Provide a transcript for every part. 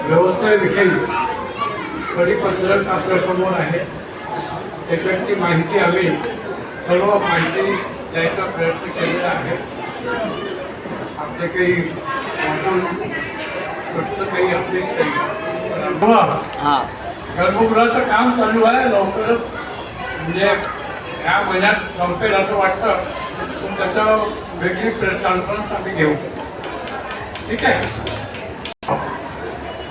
व्यवस्थेविषयी परिपत्रक आपल्यासमोर आहे. त्याच्याची माहिती आम्ही सर्व माहिती द्यायचा प्रयत्न केलेला आहे. आपले काही प्रश्न काही असले गर्भगृहाचं काम चालू आहे. लवकरच म्हणजे ह्या महिन्यात संपेल असं वाटतं. त्याचं वेगळी कल्पना आम्ही घेऊ. ठीक आहे.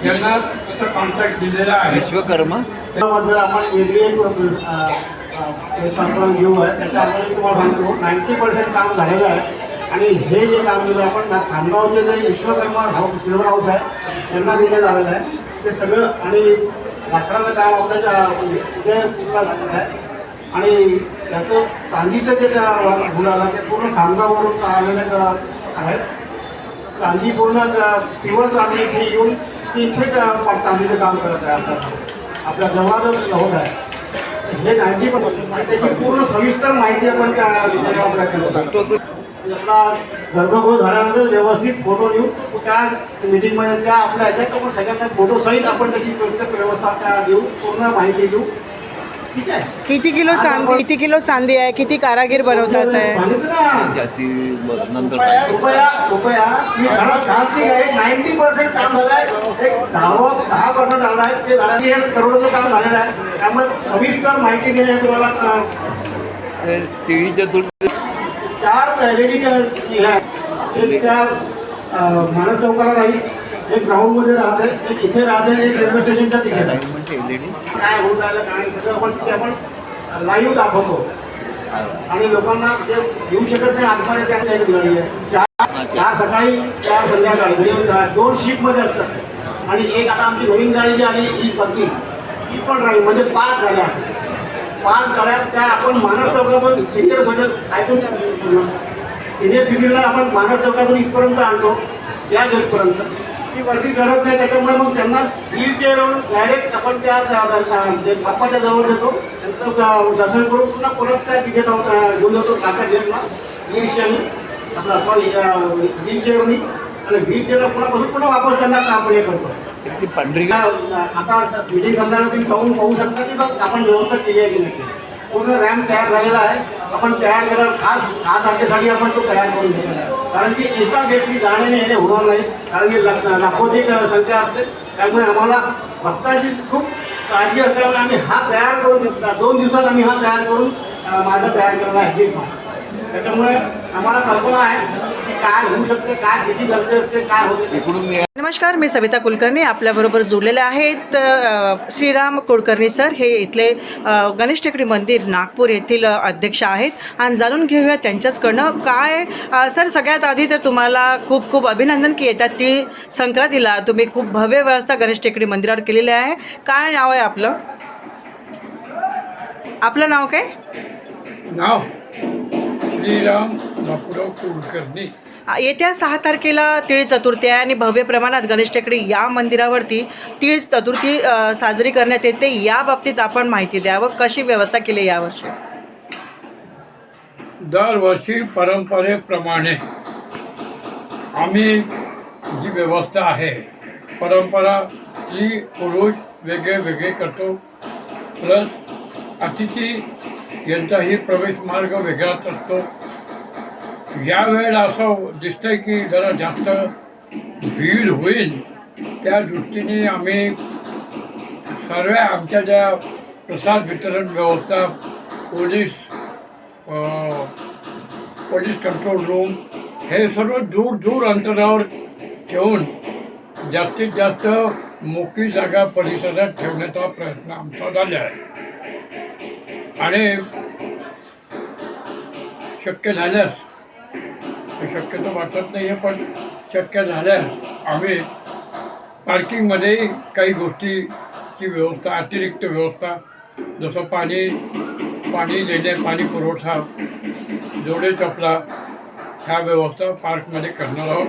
यांना त्याचा कॉन्ट्रॅक्ट दिलेला आहे. विश्वकर्मा त्याबद्दल आपण वेगळी एक कल्पना घेऊ आहे. त्याच्यामध्ये तुम्हाला सांगतो 90% काम झालेलं आहे. आणि हे जे काम दिलं आपण खामगावचे जे विश्वकर्मा सिल्वर हाऊस आहे त्यांना देण्यात आलेलं आहे. ते सगळं आणि लाकडाचं काम आपल्याच्या उद्या पूर्ण झालेलं आहे. आणि त्याचं चांदीचं जे गुलाला ते पूर्ण खामगाववरून आलेलं आहे. चांदी पूर्ण प्युअर चांदी इथे येऊन ती इथे चांदीचं काम करत आहे. आपल्या जवळच होत आहे. हे 90% त्याची पूर्ण सविस्तर माहिती आपण त्या आपला गर्भगृह झाल्यानंतर व्यवस्थित फोटो घेऊ. त्या मिटिंगमध्ये त्या आपल्या ह्याच्यात आपण सगळ्यांना फोटोसहित आपण त्याची व्यवस्था त्या देऊ. पूर्ण माहिती देऊ. ठीक आहे. किती किलो चांदी आहे? किती कारागीर बनवतात आहे? जाती नंतर रुपया मी शांती आहे. 90% काम झालं आहे. एक 10% झालं आहे. ते झालं हे करोडोचं काम झालेलं आहे. त्यामुळे सविस्तर माहिती देणे तुम्हाला तिळीच्या तुळ 4 LED एक त्या मानस चौकाला राहील. एक ग्राउंडमध्ये राहते, एक इथे राहते, एक रेल्वे स्टेशनच्या तिथे राहील. काय होत आहे काय सगळं आपण ते आपण लाईव्ह दाखवतो. आणि लोकांना जे येऊ शकत नाही आतमध्ये त्या ठिकाणी त्या सकाळी त्या संध्याकाळी 2 शिफ्टमध्ये असतात. आणि एक आता आमची नवीन गाडी जी आली ही पत्नी ती पण राहील. म्हणजे 5 झाल्या. 5 गाड्या त्या आपण मानस चौकातून सिनियर सिटीला आपण मानस चौकातून इथपर्यंत आणतो. या गेटपर्यंत ती वरती गरज नाही. त्याच्यामुळे मग त्यांना व्हीलचेअरवरून डायरेक्ट आपण त्या बाप्पाच्या जवळ देतो. नंतर दर्शन करून पुन्हा परत त्या तिथे घेऊन जातो. काका गेटला रिक्षाने आपला सॉरी व्हीलचेअरनी. आणि व्हीलचेअरला पुन्हा वापस त्यांना आपण हे करतो. आता मिटिंग संदर्भात तुम्ही जाऊन पाहू शकता की बघ आपण व्यवस्था केली आहे की नाही. पूर्ण रॅम्प तयार झालेला आहे. आपण तयार केला खास 6 तारखेसाठी आपण तो तयार करून घेतलेला आहे. कारण की एका गेटनी जाण्याने येणे होणार नाही. कारण की लाखोची संख्या असते. त्यामुळे आम्हाला भक्ताची खूप काळजी असल्यामुळे आम्ही हा तयार करून घेतला. 2 दिवसात आम्ही हा तयार करून माझा तयार केलेला आहे गेट. त्याच्यामुळे आम्हाला कल्पना आहे की काय होऊ शकते, काय किती गर्दी असते, काय होते. नमस्कार, मी सविता कुलकर्णी आपल्याबरोबर जोडलेले आहेत श्रीराम कुलकर्णी सर. हे इथले गणेश टेकडी मंदिर नागपूर येथील अध्यक्ष आहेत. आणि जाणून घेऊया त्यांच्याचकडनं काय. सर, सगळ्यात आधी तर तुम्हाला खूप खूप अभिनंदन की येतात ती संक्रांतीला तुम्ही खूप भव्य व्यवस्था गणेश टेकडी मंदिरावर केलेली आहे. काय नाव आहे आपलं? आपलं नाव काय? नाव श्रीराम बापूराव कुलकर्णी. येत्या 6 तारखेला तीळ चतुर्थी आहे आणि भव्य प्रमाणात गणेश टेकडी या मंदिरावरती तीळ चतुर्थी साजरी करण्यात येते. या बाबतीत आपण माहिती द्यावं. कशी व्यवस्था केली यावर्षी? दरवर्षी परंपरेप्रमाणे आम्ही जी व्यवस्था आहे परंपरा ती पुरुष वेगळे वेगळे करतो. प्लस अतिथी यांचाही प्रवेश मार्ग वेगळाच असतो. यावेळेला असं दिसतंय की जरा जास्त भीड होईल. त्या दृष्टीने आम्ही सर्व आमच्या ज्या प्रसाद वितरण व्यवस्था, पोलीस कंट्रोल रूम हे सर्व दूर दूर अंतरावर ठेवून जास्तीत जास्त मोकळी जागा परिसरात ठेवण्याचा प्रयत्न आमचा झाला आहे आणि शक्य झाल्यास, शक्यतो वाटत नाही आहे, पण शक्य झाल्यास आम्ही पार्किंगमध्येही काही गोष्टीची व्यवस्था, अतिरिक्त व्यवस्था, जसं पाणी देणे, पाणी पुरवठा, जोडे चपला ह्या व्यवस्था पार्कमध्ये करणार आहोत.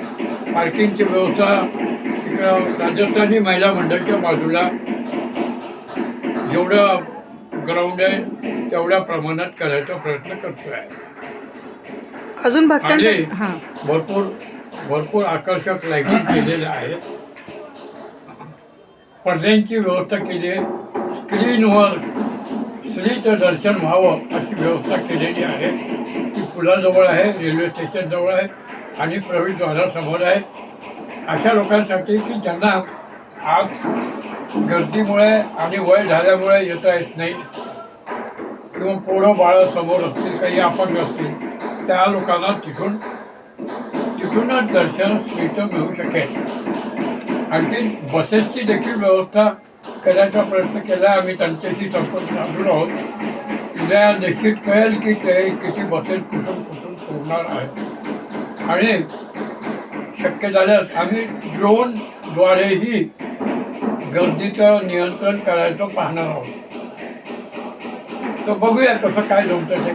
पार्किंगची व्यवस्था तिकडं राजस्थानी महिला मंडळाच्या बाजूला जेवढं ग्राउंड आहे तेवढ्या प्रमाणात करायचा प्रयत्न करतो आहे. अजून भक्तांचं आणि हां भरपूर आकर्षक लाईटिंग केलेलं आहे. पडद्यांची व्यवस्था केली आहे. स्क्रीनवर श्रीचं दर्शन व्हावं अशी व्यवस्था केलेली आहे. ती पुलाजवळ आहे, रेल्वे स्टेशनजवळ आहे आणि प्रवेशद्वारासमोर आहे. अशा लोकांसाठी की ज्यांना आज गर्दीमुळे आणि वय झाल्यामुळे येता येत नाही किंवा पोरं बाळं समोर असतील, काही अपंग असतील, त्या लोकांना तिथूनच दर्शन श्रीचं मिळू शकेल. आणखी बसेसची देखील व्यवस्था करायचा प्रयत्न केला. आम्ही त्यांच्याशी संपर्क साधलो आहोत. उद्या निश्चित कळेल की ते किती बसेस कुठून सोडणार आहेत आणि शक्य झाल्यास आम्ही ड्रोनद्वारेही गर्दीचं नियंत्रण करायचं पाहणार आहोत. तर बघूया कसं काय जमतं ते.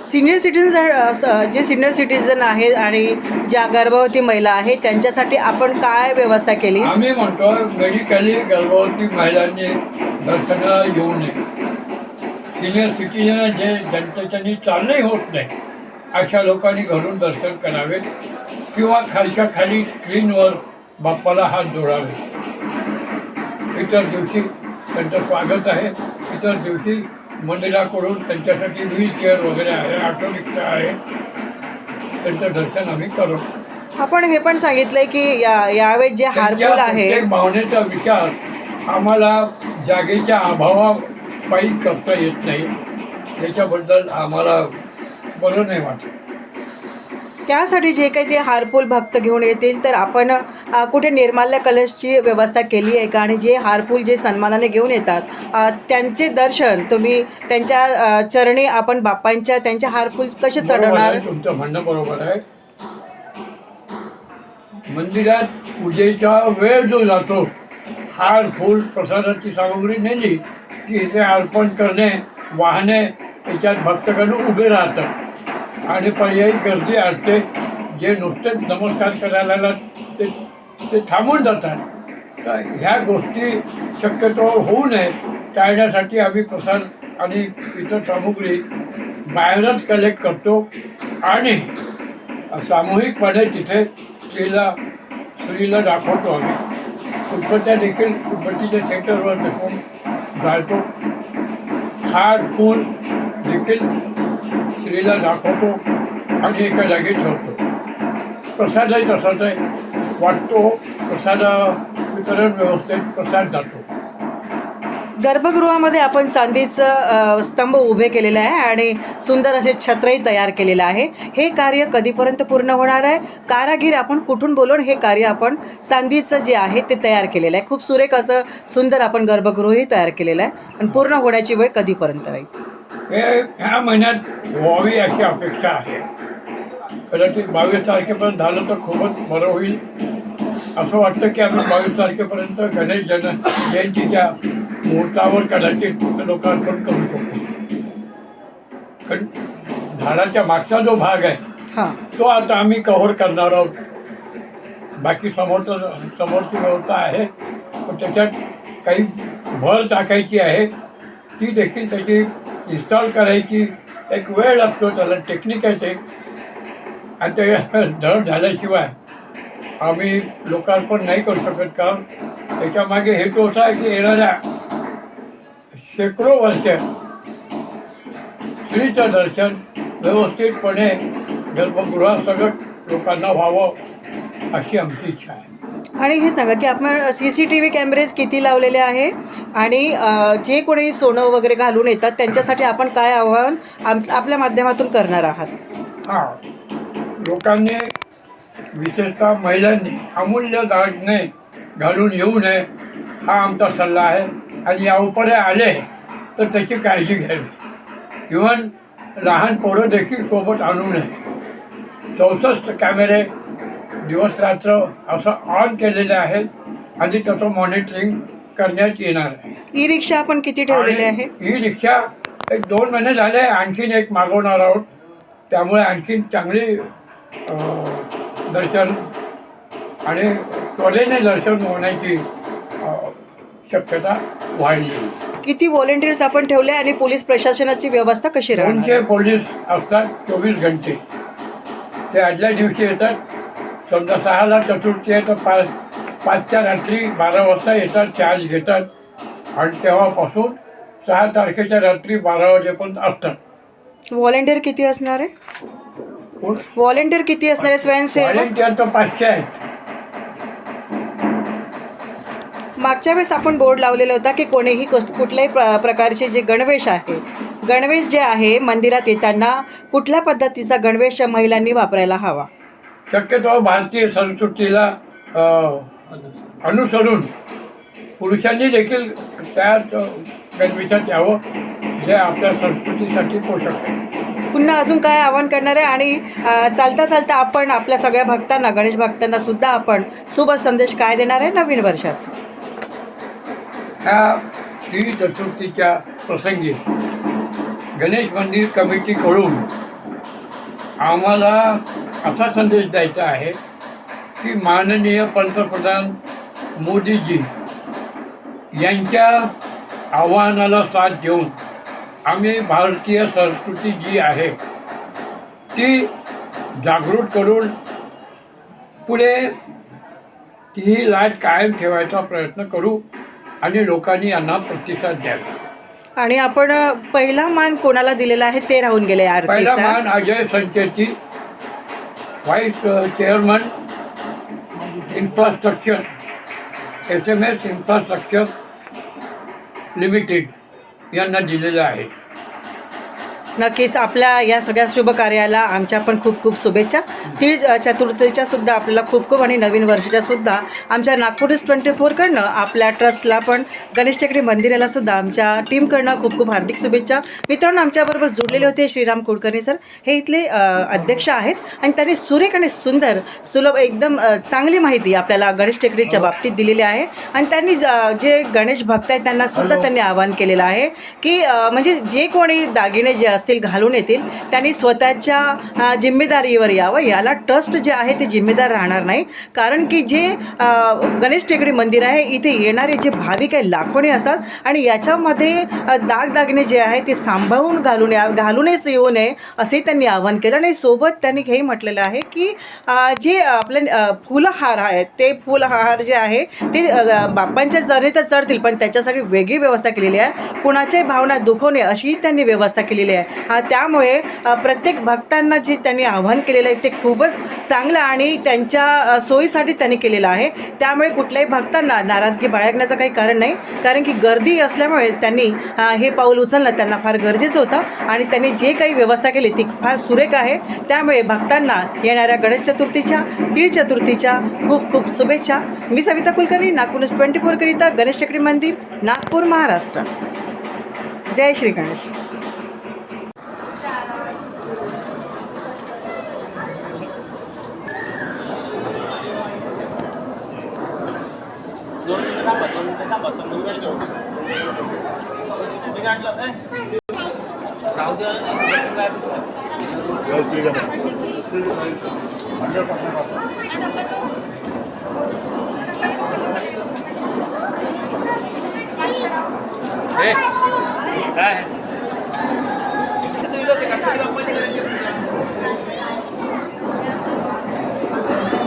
सिनियर सिटीजन जे सिनियर सिटीजन आहेत आणि ज्या गर्भवती महिला आहेत त्यांच्यासाठी आपण काय व्यवस्था केली? आम्ही म्हणतो मेडिकली गर्भवती महिलांनी दर्शनाला येऊ नये. सिनियर सिटीजन ज्यांच्यानी चालणंही होत नाही अशा लोकांनी घरून दर्शन करावे किंवा खालच्या खाली स्क्रीनवर बाप्पाला हात जोडावे. इतर दिवशी त्यांचं स्वागत आहे. इतर दिवशी मंदिराकडून त्यांच्यासाठी व्हीलचेअर वगैरे आहे, ऑटो रिक्षा आहे, त्यांचं दर्शन आम्ही करू. आपण हे पण सांगितलंय की यावेळेस जे हारपूल आहे, प्रत्येक भावनेचा विचार आम्हाला जागेच्या अभावापायी करता येत नाही. त्याच्याबद्दल आम्हाला बरं नाही वाटत. त्यासाठी जे काही ते हारपूल भक्त घेऊन येतील तर आपण कुठे निर्माल्य कलशची व्यवस्था केली आहे का? आणि जे हारपूल जे सन्मानाने घेऊन येतात त्यांचे दर्शन तुम्ही त्यांच्या चरणी आपण बाप्पांच्या त्यांच्या हारपूल कसे चढवणार? तुमचं म्हणणं बरोबर आहे. मंदिरात पूजेचा वेळ जो जातो, हार फूल प्रसादाची सामग्री नेली की इथे अर्पण करणे, वाहने त्याच्यात भक्तगण उभे राहतात आणि पर्यायी गर्दी असते. जे नुसतेच नमस्कार करायला ते थांबून जातात. तर ह्या गोष्टी शक्यतो होऊ नये टाळण्यासाठी आम्ही प्रसाद आणि इतर सामुग्री बाहेरच कलेक्ट करतो आणि सामूहिकपणे तिथे स्त्रीला दाखवतो. आम्ही उदबत्त्या देखील उदबत्तीच्या सेंटरवर देखून जातो. हार फूल देखील स्त्रीला दाखवतो आणि एका जागी ठेवतो. प्रसादही तसाच आहे, वाटतो. प्रसाद वितरण व्यवस्थेत प्रसाद जातो. गर्भगृहामध्ये आपण चांदीचं स्तंभ उभे केलेले आहे आणि सुंदर असे छत्रही तयार केलेलं आहे. हे कार्य कधीपर्यंत पूर्ण होणार आहे? कारागीर आपण कुठून बोलून हे कार्य आपण चांदीचं जे आहे ते तयार केलेलं आहे. खूप सुरेख असं सुंदर आपण गर्भगृहही तयार केलेलं आहे. आणि पूर्ण होण्याची वेळ कधीपर्यंत राहील? हे ह्या महिन्यात व्हावी अशी अपेक्षा आहे. कदाचित 22 तारखेपर्यंत झालं तर खूपच बरं होईल. असं वाटतं की आम्ही 22 तारखेपर्यंत गणेश जयंतीच्या मुहूर्तावर कदाचित लोकार्पण करू शकतो. कारण झाडाच्या मागचा जो भाग आहे तो आता आम्ही कव्हर करणार आहोत. बाकी समोरची व्यवस्था आहे, पण त्याच्यात काही भर टाकायची आहे. ती देखील त्याची इन्स्टॉल करायची एक वेळ लागतो. त्याला टेक्निक आहे ते. आणि ते धड झाल्याशिवाय आम्ही लोकार्पण नाही करू शकत. कारण त्याच्यामागे हेतू असा आहे की येणाऱ्या शेकडो वर्ष श्रीचं दर्शन व्यवस्थितपणे गर्भगृहासकट लोकांना व्हावं अशी आमची इच्छा आहे. आणि हे सांगा की आपण CCTV कॅमेरेज किती लावलेले आहे आणि जे कोणी सोनं वगैरे घालून येतात त्यांच्यासाठी आपण काय आव्हान आपल्या माध्यमातून करणार आहात? हां, लोकांनी विशेषतः महिलांनी अमूल्य दागिने घालून येऊ नये हा आमचा सल्ला आहे. आणि या उपरे आले तर त्याची काळजी घ्यावी. इव्हन लहान पोरं देखील सोबत आणू नये. 64 कॅमेरे दिवस रात्र असं ऑन केलेले आहेत आणि त्याचं मॉनिटरिंग करण्यात येणार आहे. ई रिक्षा आपण किती ठेवलेली आहे? ही रिक्षा 1-2 महिने झाले, आणखीन एक मागवणार आहोत. त्यामुळे आणखीन चांगली दर्शन आणि त्वरेने दर्शन होण्याची शक्यता वाढली. किती व्हॉलेंटियर्स आपण ठेवले आणि पोलीस प्रशासनाची व्यवस्था कशी राहणार? 200 पोलीस असतात 24 घंटे. ते आदल्या दिवशी येतात. समजा 6ला चतुर्थी आहे तर 5च्या रात्री 12 वाजता येतात, चार्ज घेतात आणि तेव्हापासून 6 तारखेच्या रात्री 12 वाजेपर्यंत असतात. व्हॉलेंटियर किती असणार आहे? कोण? व्हॉलेंटियर किती असणार आहे स्वयंसेवक? व्हॉलेंटियर तर 500 आहेत. मागच्या वेळेस आपण बोर्ड लावलेला होता की कोणीही कुठल्याही प्रकारचे जे गणवेश आहे, गणवेश जे आहे मंदिरात येताना कुठल्या पद्धतीचा गणवेश महिलांनी वापरायला हवा? शक्यतो भारतीय संस्कृतीला अनुसरून पुरुषांनी देखील त्याच गणवेशात यावं, जे आपल्या संस्कृतीसाठी पोषक आहे. पुन्हा अजून काय आवाहन करणार आहे? आणि चालता चालता आपण आपल्या सगळ्या भक्तांना, गणेश भक्तांना सुद्धा आपण शुभ संदेश काय देणार आहे नवीन वर्षाचा? ह्या श्री चतुर्थीच्या प्रसंगी गणेश मंदिर कमिटीकडून आम्हाला असा संदेश द्यायचा आहे की माननीय पंतप्रधान मोदीजी यांच्या आव्हानाला साथ देऊन आम्ही भारतीय संस्कृती जी आहे ती जागृत करून पुढे ती लाट कायम ठेवायचा प्रयत्न करू आणि लोकांनी यांना प्रतिसाद द्यावा. आणि आपण पहिला मान कोणाला दिलेला आहे ते राहून गेले पहिला आरतीचा. मान Ajay Sancheti, vice chairman infrastructure, SMS infrastructure limited यांना दिलेला आहे. नक्कीच आपल्या या सगळ्या शुभ कार्याला आमच्या पण खूप खूप शुभेच्छा. तीळ चतुर्थीच्या सुद्धा आपल्याला खूप खूप आणि नवीन वर्षाच्या सुद्धा आमच्या नागपूर 24कडनं आपल्या ट्रस्टला पण गणेश टेकडी मंदिराला सुद्धा आमच्या टीमकडनं खूप खूप हार्दिक शुभेच्छा. मित्रांनो, आमच्याबरोबर जोडलेले होते श्रीराम कुलकर्णी सर. हे इथले अध्यक्ष आहेत आणि त्यांनी सुरेख आणि सुंदर सुलभ एकदम चांगली माहिती आपल्याला गणेश टेकडीच्या बाबतीत दिलेली आहे. आणि त्यांनी जे गणेश भक्त आहेत त्यांना सुद्धा त्यांनी आवाहन केलेलं आहे की म्हणजे जे कोणी दागिने जे असतील घालून येतील त्यांनी स्वतःच्या जिम्मेदारीवर यावं. याला ट्रस्ट जे आहे ते जिम्मेदार राहणार नाही. कारण की जे गणेश टेकडी मंदिर आहे इथे येणारे जे भाविक आहे लाखोने असतात आणि याच्यामध्ये दागदागिने जे आहे ते सांभाळून घालूनच येऊ नये असे त्यांनी आवाहन केलं. आणि सोबत त्यांनी हेही म्हटलेलं आहे की जे आपले फुलहार आहेत ते फुलहार जे आहे ते बाप्पांच्या जरी तर चढतील पण त्याच्यासाठी वेगळी व्यवस्था केलेली आहे. कुणाच्याही भावना दुखवणे अशी त्यांनी व्यवस्था केलेली आहे. त्यामुळे प्रत्येक भक्तांना जे त्यांनी आवाहन केलेलं आहे ते खूपच चांगलं आणि त्यांच्या सोयीसाठी त्यांनी केलेलं आहे. त्यामुळे कुठल्याही भक्तांना नाराजगी बाळगण्याचं काही कारण नाही. कारण की गर्दी असल्यामुळे त्यांनी हे पाऊल उचलणं त्यांना फार गरजेचं होतं आणि त्यांनी जे काही व्यवस्था केली ती फार सुरेख आहे. त्यामुळे भक्तांना येणाऱ्या गणेश चतुर्थीच्या, तीळ चतुर्थीच्या खूप खूप शुभेच्छा. मी सविता कुलकर्णी, नागपूर 24 करिता गणेश टेकडी मंदिर, नागपूर, महाराष्ट्र. जय श्री गणेश.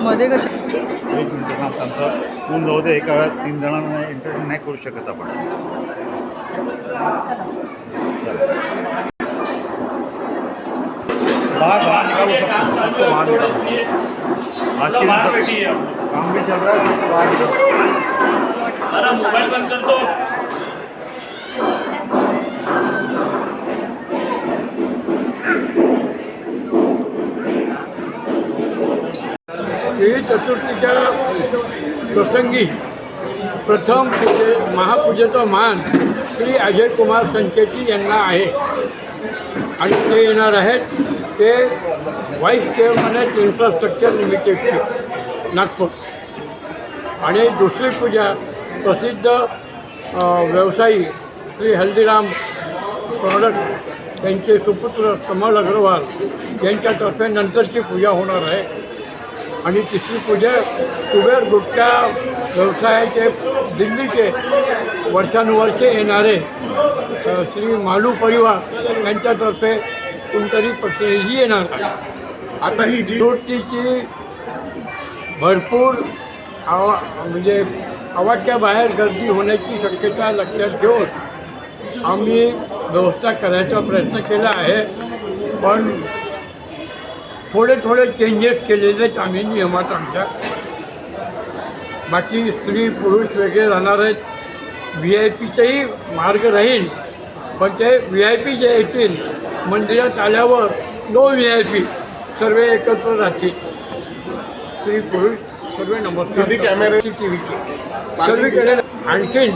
मध्ये कसं एक मिनिट आमचा होऊन जाऊ दे. एका वेळात 3 जणांना एंटरटेन नाही करू शकत आपण. बाहर निकालो, सबको बाहर निकालो. आज के दिन काम भी चल रहा है, सबको बाहर निकालो. मोबाइल बंद कर दो. देवी चतुर्थीच्या प्रसंगी प्रथम महापूजेचा मान श्री अजय कुमार संचेती यांना आहे आणि ते येणार आहेत. ते व्हाईस चेअरमन आहेत इन्फ्रास्ट्रक्चर लिमिटेडचे नागपूर. आणि दुसरी पूजा प्रसिद्ध व्यवसायी श्री हल्दीराम प्रोडक्ट त्यांचे सुपुत्र कमल अग्रवाल यांच्यातर्फे नंतरची पूजा होणार आहे. आणि तिसरी पूजा कुबेर गुटखा व्यवसायाचे दिल्लीचे वर्षानुवर्षे येणारे श्री मालू परिवार यांच्यातर्फे कोणतरी प्रतिनिधी येणार आहे. आता ही जी चतुर्थीची भरपूर म्हणजे आवाक्याबाहेर गर्दी होण्याची शक्यता लक्षात घेऊन आम्ही व्यवस्था करायचा प्रयत्न केला आहे. पण थोडे चेंजेस केलेलेच आम्ही नियमात आमच्या. बाकी स्त्री पुरुष वेगळे राहणार आहेत. VIP-चाही मार्ग राहील, पण ते VIP जे येतील मंदिरात आल्यावर नो VIP सर्व एकत्र राहतील. स्त्री पुरुष सर्व नमस्कार. किती कॅमेरे? CCTVचे सर्वीकडे. आणखीन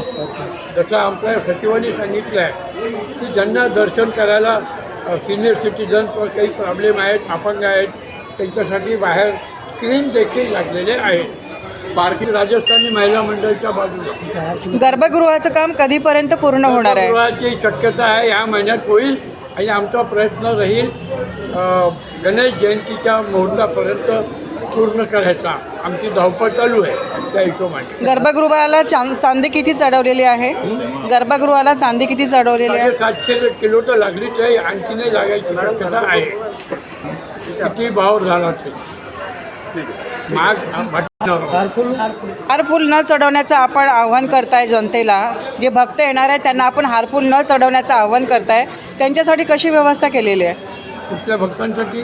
जसं आपल्या सचिवांनी सांगितलं आहे की ज्यांना दर्शन करायला सिनियर सिटीजन व काही प्रॉब्लेम आहेत, अपंग आहेत, त्यांच्यासाठी बाहेर स्क्रीन देखील लागलेले आहेत. पार्किंग राजस्थानी महिला मंडळाच्या बाजूला. गर्भगृहाचं काम कधीपर्यंत पूर्ण होणार आहे? गर्भगृहाची शक्यता आहे ह्या महिन्यात होईल आणि आमचा प्रयत्न राहील गणेश जयंतीच्या मुहूर्तापर्यंत पूर्ण करायचा. आमची धावपळ चालू आहे त्या हिशोबाने. गर्भगृहाला चांदी किती चढवलेली आहे? गर्भगृहाला चांदी किती चढवलेली आहे? 700 किलो तर लागलीच आहे. आणखी नाही लागायची शक्यता आहे. किती भाव झाला ते महाग हारफूल न चढवण्याचं आपण आव्हान करताय जनतेला. जे भक्त येणार आहेत त्यांना आपण हारफूल न चढवण्याचं आव्हान करताय. त्यांच्यासाठी कशी व्यवस्था केलेली आहे? कुठल्या भक्तांसाठी?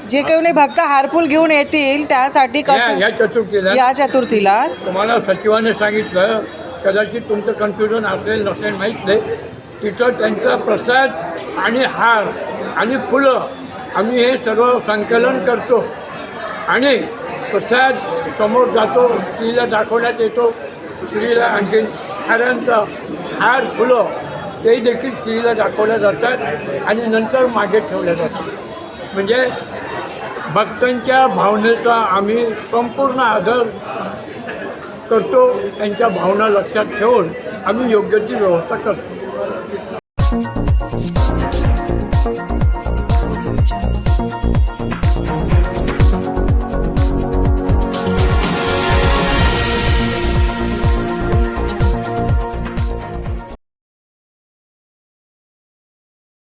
जे काही भक्त हारफूल घेऊन येतील त्यासाठी कसं या चतुर्थीला या चतुर्थीला तुम्हाला सचिवाने सांगितलं, कदाचित तुमचं कन्फ्युजन असेल नसेल माहीत नाही, तिथं त्यांचा प्रसाद आणि हार आणि फुलं आम्ही हे सर्व संकलन करतो आणि प्रसाद समोर जातो, स्त्रीला दाखवण्यात येतो. स्त्रीला आणखीन हारांचा हार फुलं ते देखील स्त्रीला दाखवल्या जातात आणि नंतर मागे ठेवल्या जातात. म्हणजे भक्तांच्या भावनेचा आम्ही संपूर्ण आदर करतो. त्यांच्या भावना लक्षात ठेवून आम्ही योग्य ती व्यवस्था करतो.